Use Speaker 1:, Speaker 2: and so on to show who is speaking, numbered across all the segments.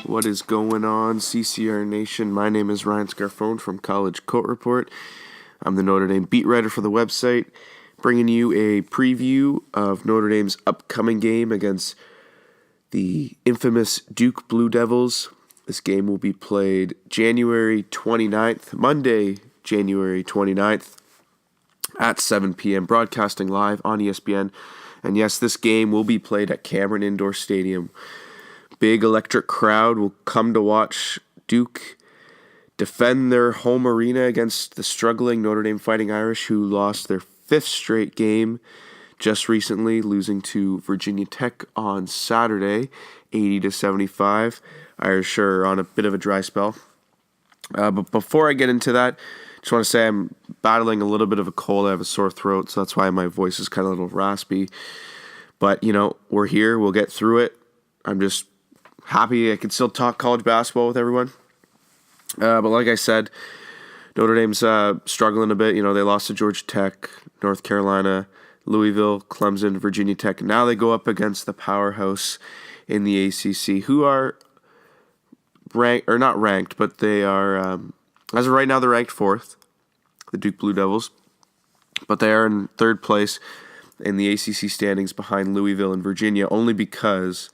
Speaker 1: What is going on, CCR Nation? My name is Ryan Scarfone from College Coat Report. I'm the Notre Dame beat writer for the website, bringing you a preview of Notre Dame's upcoming game against the infamous Duke Blue Devils. This game will be played January 29th, Monday, January 29th at 7 p.m., broadcasting live on ESPN. And yes, this game will be played at Cameron Indoor Stadium. Big electric crowd will come to watch Duke defend their home arena against the struggling Notre Dame Fighting Irish, who lost their fifth straight game just recently, losing to Virginia Tech on Saturday, 80-75. Irish are on a bit of a dry spell. But before I get into that, just want to say I'm battling a little bit of a cold. I have a sore throat, so that's why my voice is kind of a little raspy. But, we're here. We'll get through it. I'm just happy I can still talk college basketball with everyone. But like I said, Notre Dame's struggling a bit. They lost to Georgia Tech, North Carolina, Louisville, Clemson, Virginia Tech. Now they go up against the powerhouse in the ACC, who are ranked, or not ranked, but they are, as of right now, they're ranked fourth, the Duke Blue Devils. But they are in third place in the ACC standings behind Louisville and Virginia, only because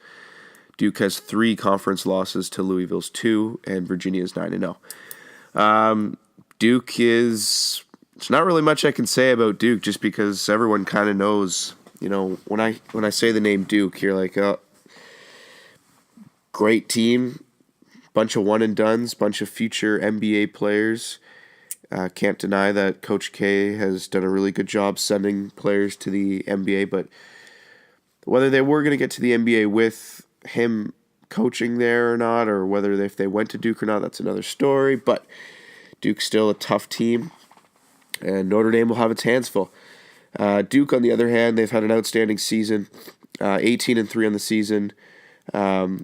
Speaker 1: Duke has 3 conference losses to Louisville's 2, and Virginia is 9-0. Duke is... There's not really much I can say about Duke, just because everyone kind of knows. When I say the name Duke, you're like, oh, great team, bunch of one-and-dones, bunch of future NBA players. Can't deny that Coach K has done a really good job sending players to the NBA, but whether they were going to get to the NBA with him coaching there or not, or whether if they went to Duke or not, that's another story. But Duke's still a tough team, and Notre Dame will have its hands full. Duke, on the other hand, they've had an outstanding season, 18-3 on the season,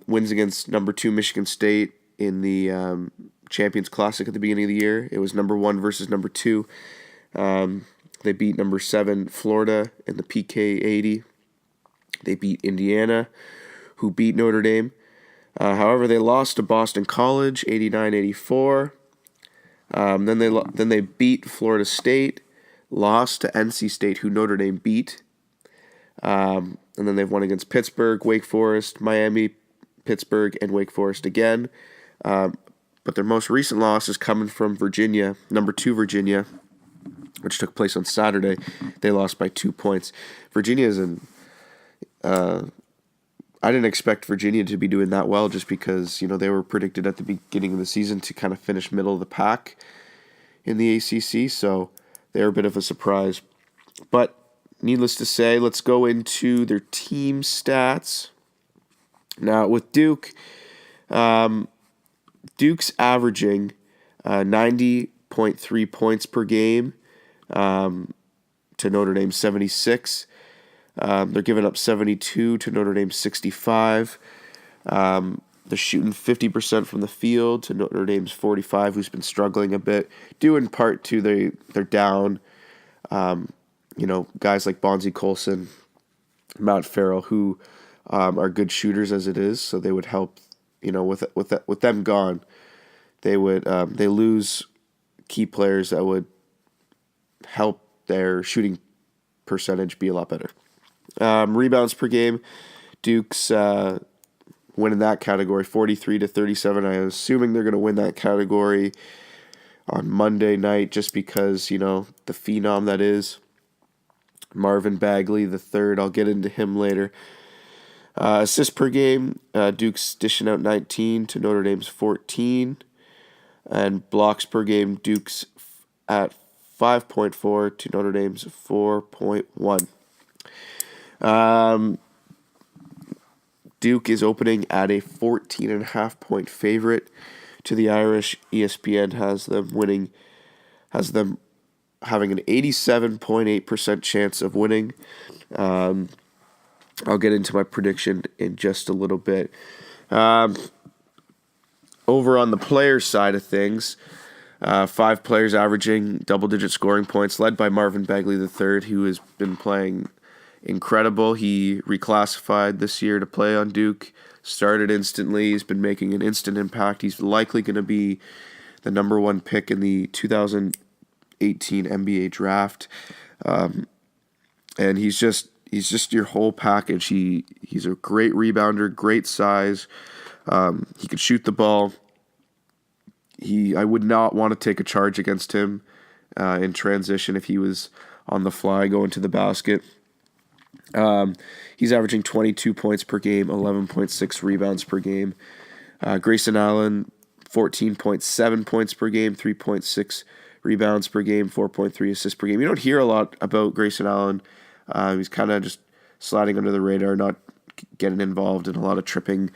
Speaker 1: wins against number 2 Michigan State in the Champions Classic at the beginning of the year. It was number 1 versus number 2. They beat number 7 Florida in the PK 80. They beat Indiana, who beat Notre Dame. However, they lost to Boston College, 89-84. Then they beat Florida State, lost to NC State, who Notre Dame beat. And then they've won against Pittsburgh, Wake Forest, Miami, Pittsburgh, and Wake Forest again. But their most recent loss is coming from Virginia, number 2 Virginia, which took place on Saturday. They lost by 2 points. Virginia is I didn't expect Virginia to be doing that well, just because, they were predicted at the beginning of the season to kind of finish middle of the pack in the ACC, so they're a bit of a surprise. But needless to say, let's go into their team stats. Now, with Duke, Duke's averaging 90.3 points per game to Notre Dame's 76. They're giving up 72 to Notre Dame's 65. They're shooting 50% from the field to Notre Dame's 45, who's been struggling a bit, due in part to they're down. Guys like Bonzi Colson, Mount Farrell, who are good shooters as it is, so they would help. With them gone, they lose key players that would help their shooting percentage be a lot better. Rebounds per game, Duke's winning that category 43-37. I'm assuming they're going to win that category on Monday night, just because, the phenom that is Marvin Bagley III. I'll get into him later. Assists per game, Duke's dishing out 19 to Notre Dame's 14. And blocks per game, Duke's at 5.4 to Notre Dame's 4.1. Duke is opening at a 14.5 point favorite to the Irish. ESPN has them having an 87.8% chance of winning. I'll get into my prediction in just a little bit. Over on the players' side of things, 5 players averaging double-digit scoring points, led by Marvin Bagley III, who has been playing incredible. He reclassified this year to play on Duke, started instantly. He's been making an instant impact. He's likely going to be the number one pick in the 2018 NBA draft. And he's just your whole package. He's a great rebounder, great size. He could shoot the ball. I would not want to take a charge against him in transition if he was on the fly going to the basket. He's averaging 22 points per game, 11.6 rebounds per game. Grayson Allen, 14.7 points per game, 3.6 rebounds per game, 4.3 assists per game. You don't hear a lot about Grayson Allen. He's kind of just sliding under the radar, not getting involved in a lot of tripping,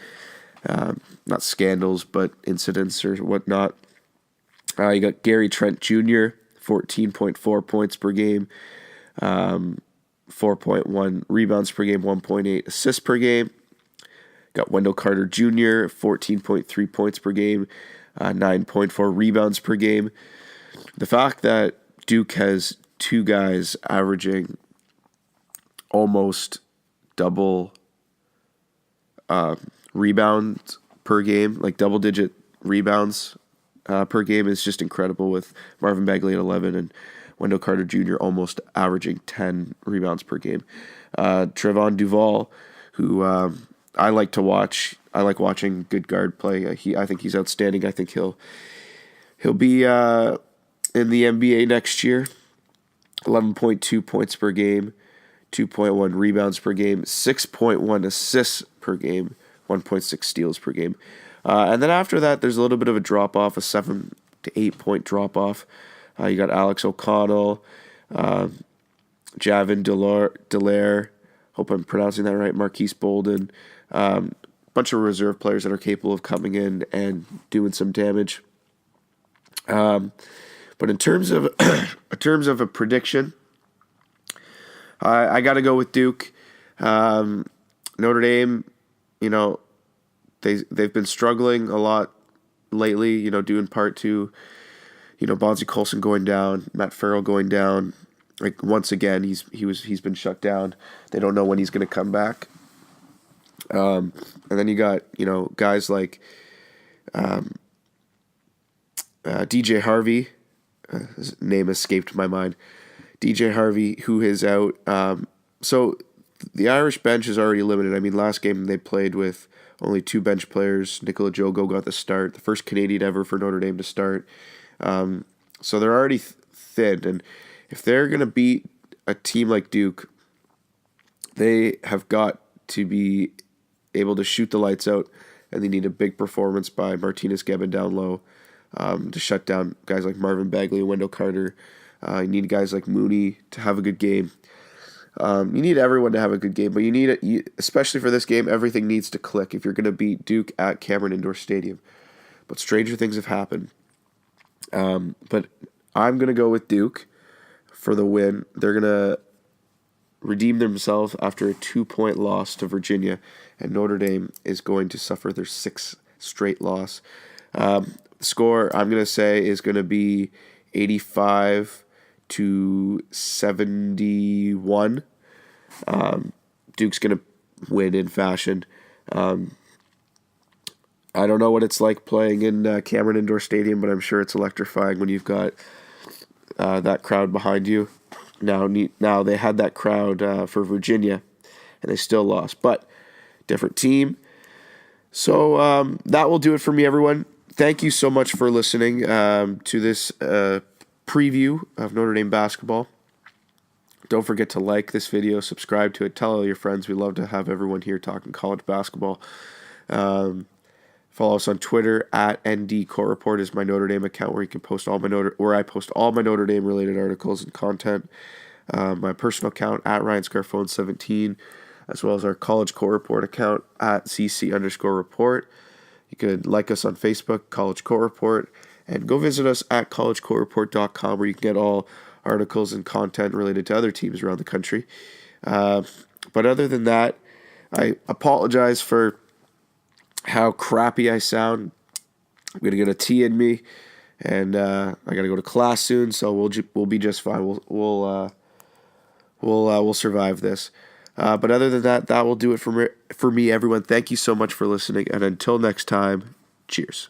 Speaker 1: not scandals, but incidents or whatnot. You got Gary Trent Jr., 14.4 points per game, 4.1 rebounds per game, 1.8 assists per game. Got Wendell Carter Jr., 14.3 points per game, 9.4 rebounds per game. The fact that Duke has two guys averaging almost double rebounds per game, like double-digit rebounds per game, is just incredible, with Marvin Bagley at 11 and Wendell Carter Jr. almost averaging 10 rebounds per game. Trevon Duval, who I like to watch. I like watching good guard play. I think he's outstanding. I think he'll be in the NBA next year. 11.2 points per game, 2.1 rebounds per game, 6.1 assists per game, 1.6 steals per game. And then after that, there's a little bit of a drop-off, a 7 to 8 point drop-off. You got Alex O'Connell, Javin Delaire, hope I'm pronouncing that right, Marquise Bolden, bunch of reserve players that are capable of coming in and doing some damage. But in terms of a prediction, I got to go with Duke. Notre Dame, they've been struggling a lot lately, due in part to, Bonzi Colson going down, Matt Farrell going down. Like, once again, he's been shut down. They don't know when he's going to come back. And then you got, guys like DJ Harvey. His name escaped my mind. DJ Harvey, who is out. So the Irish bench is already limited. I mean, last game they played with only two bench players. Nicola Jogo got the start, the first Canadian ever for Notre Dame to start. So they're already thin. And if they're going to beat a team like Duke, they have got to be able to shoot the lights out, and they need a big performance by Martinez Gebben down low to shut down guys like Marvin Bagley and Wendell Carter. You need guys like Mooney to have a good game. You need everyone to have a good game, but you need especially for this game, everything needs to click if you're going to beat Duke at Cameron Indoor Stadium. But stranger things have happened. But I'm going to go with Duke for the win. They're going to redeem themselves after a 2-point loss to Virginia, and Notre Dame is going to suffer their 6th straight loss. The score, I'm going to say, is going to be 85-71. Duke's going to win in fashion. I don't know what it's like playing in Cameron Indoor Stadium, but I'm sure it's electrifying when you've got that crowd behind you. Now they had that crowd for Virginia, and they still lost, but different team. So that will do it for me, everyone. Thank you so much for listening to this preview of Notre Dame basketball. Don't forget to like this video, subscribe to it, tell all your friends. We love to have everyone here talking college basketball. Follow us on Twitter at ND Court Report is my Notre Dame account where you can post where I post all my Notre Dame related articles and content. My personal account at Ryan Scarfone 17, as well as our College Court Report account at CC_report. You can like us on Facebook, College Court Report, and go visit us at collegecourtreport.com where you can get all articles and content related to other teams around the country. But other than that, I apologize for how crappy I sound. I'm going to get a tea in me, and I got to go to class soon, so we'll be just fine. We'll survive this. But other than that, that will do it for me, everyone. Thank you so much for listening, and until next time, cheers.